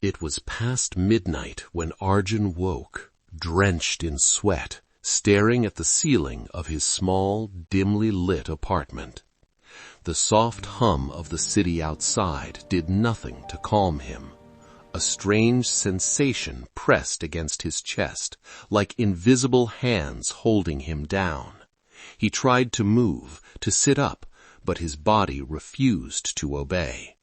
It was past midnight when Arjun woke, drenched in sweat, staring at the ceiling of his small, dimly lit apartment. The soft hum of the city outside did nothing to calm him. A strange sensation pressed against his chest, like invisible hands holding him down. He tried to move, to sit up, but his body refused to obey.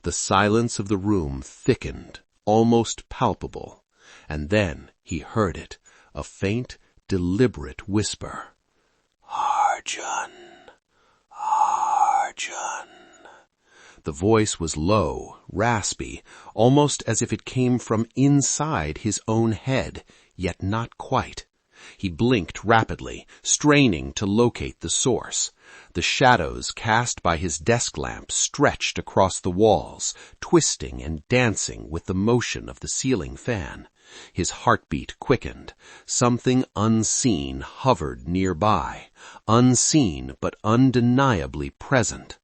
The silence of the room thickened, almost palpable, and then he heard it, a faint, deliberate whisper. "Arjun, Arjun." The voice was low, raspy, almost as if it came from inside his own head, yet not quite. He blinked rapidly, straining to locate the source. The shadows cast by his desk lamp stretched across the walls, twisting and dancing with the motion of the ceiling fan. His heartbeat quickened. Something unseen hovered nearby, unseen but undeniably present.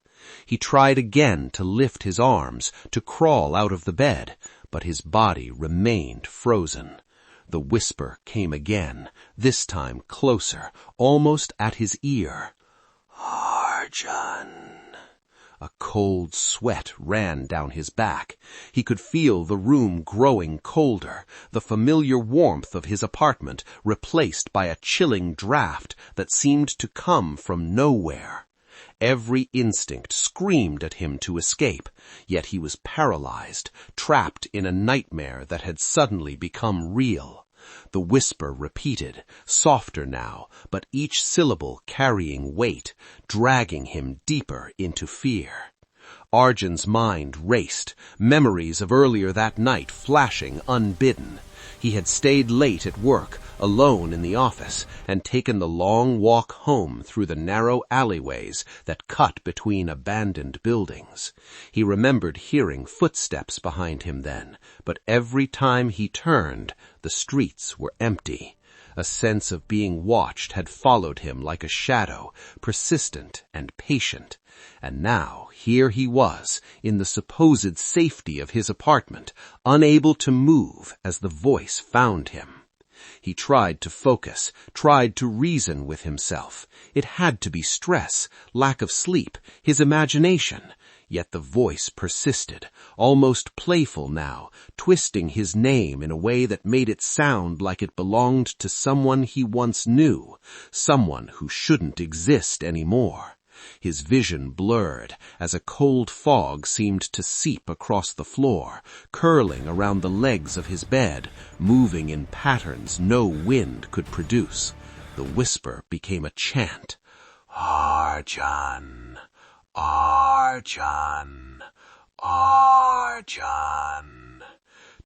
He tried again to lift his arms, to crawl out of the bed, but his body remained frozen. The whisper came again, this time closer, almost at his ear. "Arjun." A cold sweat ran down his back. He could feel the room growing colder, the familiar warmth of his apartment replaced by a chilling draft that seemed to come from nowhere. Every instinct screamed at him to escape, yet he was paralyzed, trapped in a nightmare that had suddenly become real. The whisper repeated, softer now, but each syllable carrying weight, dragging him deeper into fear. Arjun's mind raced, memories of earlier that night flashing unbidden. He had stayed late at work, alone in the office, and taken the long walk home through the narrow alleyways that cut between abandoned buildings. He remembered hearing footsteps behind him then, but every time he turned, the streets were empty. A sense of being watched had followed him like a shadow, persistent and patient. And now, here he was, in the supposed safety of his apartment, unable to move as the voice found him. He tried to focus, tried to reason with himself. It had to be stress, lack of sleep, his imagination. Yet the voice persisted, almost playful now, twisting his name in a way that made it sound like it belonged to someone he once knew, someone who shouldn't exist anymore. His vision blurred as a cold fog seemed to seep across the floor, curling around the legs of his bed, moving in patterns no wind could produce. The whisper became a chant. "Arjun, Arjun, Arjun."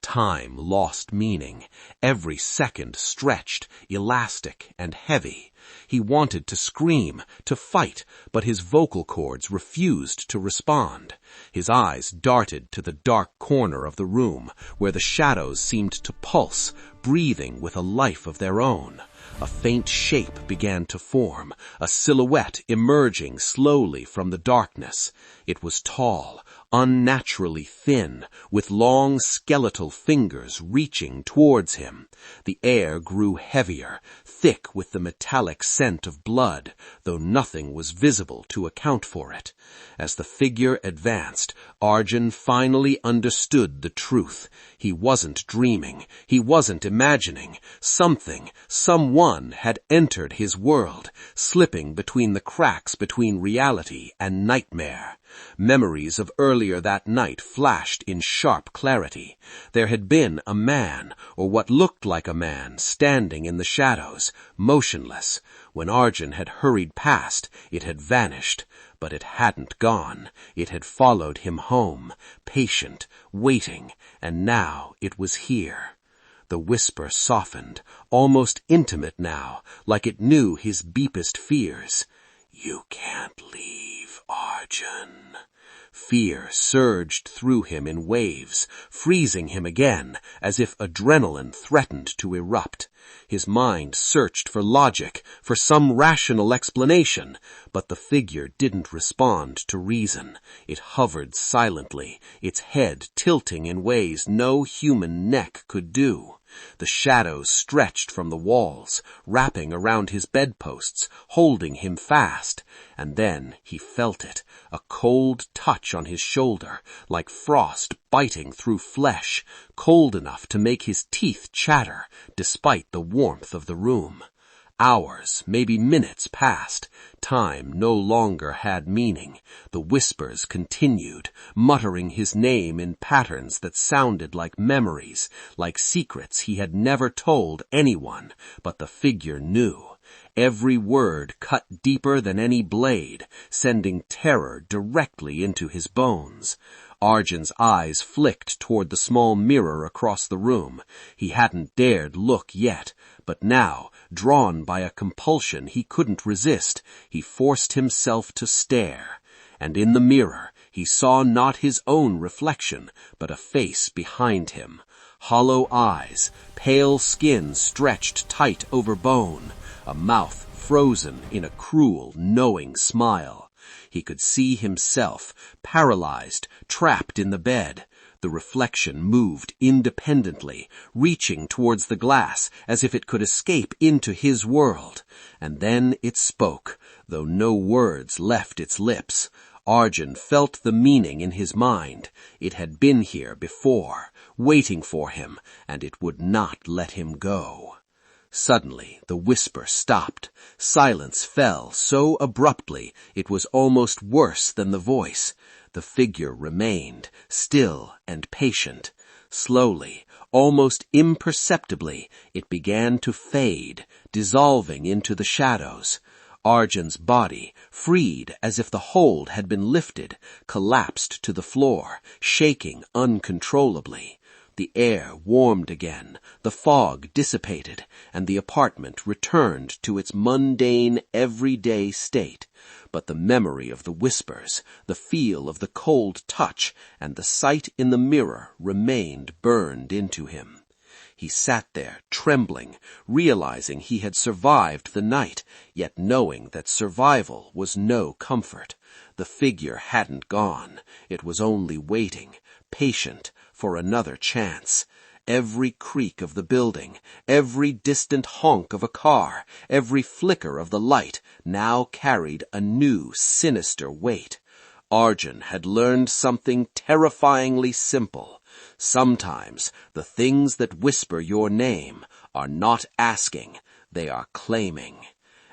Time lost meaning. Every second stretched, elastic and heavy. He wanted to scream, to fight, but his vocal cords refused to respond. His eyes darted to the dark corner of the room, where the shadows seemed to pulse, breathing with a life of their own. A faint shape began to form, a silhouette emerging slowly from the darkness. It was tall, unnaturally thin, with long skeletal fingers reaching towards him. The air grew heavier, thick with the metallic scent of blood, though nothing was visible to account for it. As the figure advanced, Arjun finally understood the truth. He wasn't dreaming. He wasn't imagining. Someone had entered his world, slipping between the cracks between reality and nightmare. Memories of earlier that night flashed in sharp clarity. There had been a man, or what looked like a man, standing in the shadows, motionless. When Arjun had hurried past, it had vanished. But it hadn't gone. It had followed him home, patient, waiting, and now it was here. The whisper softened, almost intimate now, like it knew his deepest fears. "You can't leave, Arjun. Fear surged through him in waves, freezing him again, as if adrenaline threatened to erupt. His mind searched for logic, for some rational explanation, but the figure didn't respond to reason. It hovered silently, its head tilting in ways no human neck could do. The shadows stretched from the walls, wrapping around his bedposts, holding him fast. And then he felt it, a cold touch on his shoulder, like frost biting through flesh, cold enough to make his teeth chatter, despite the warmth of the room. Hours, maybe minutes passed. Time no longer had meaning. The whispers continued, muttering his name in patterns that sounded like memories, like secrets he had never told anyone, but the figure knew. Every word cut deeper than any blade, sending terror directly into his bones. Arjun's eyes flicked toward the small mirror across the room. He hadn't dared look yet, but now, drawn by a compulsion he couldn't resist, he forced himself to stare. And in the mirror, he saw not his own reflection, but a face behind him. Hollow eyes, pale skin stretched tight over bone, a mouth frozen in a cruel, knowing smile. He could see himself, paralyzed, trapped in the bed. The reflection moved independently, reaching towards the glass as if it could escape into his world. And then it spoke, though no words left its lips. Arjun felt the meaning in his mind. It had been here before, waiting for him, and it would not let him go. Suddenly, the whisper stopped. Silence fell so abruptly it was almost worse than the voice. The figure remained, still and patient. Slowly, almost imperceptibly, it began to fade, dissolving into the shadows. Arjun's body, freed as if the hold had been lifted, collapsed to the floor, shaking uncontrollably. The air warmed again, the fog dissipated, and the apartment returned to its mundane, everyday state. But the memory of the whispers, the feel of the cold touch, and the sight in the mirror remained burned into him. He sat there, trembling, realizing he had survived the night, yet knowing that survival was no comfort. The figure hadn't gone. It was only waiting, patient, for another chance. Every creak of the building, every distant honk of a car, every flicker of the light now carried a new, sinister weight. Arjun had learned something terrifyingly simple. Sometimes the things that whisper your name are not asking, they are claiming.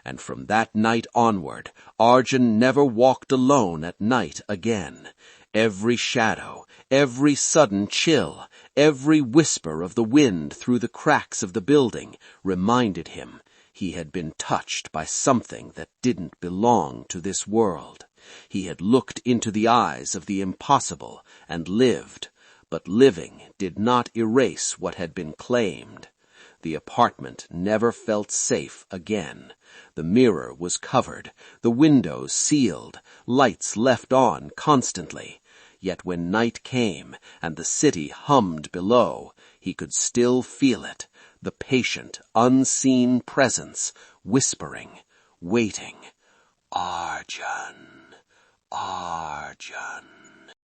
And from that night onward, Arjun never walked alone at night again. Every shadow, every sudden chill, every whisper of the wind through the cracks of the building reminded him he had been touched by something that didn't belong to this world. He had looked into the eyes of the impossible and lived, but living did not erase what had been claimed. The apartment never felt safe again. The mirror was covered, the windows sealed, lights left on constantly. Yet when night came and the city hummed below, he could still feel it, the patient, unseen presence, whispering, waiting, "Arjun, Arjun."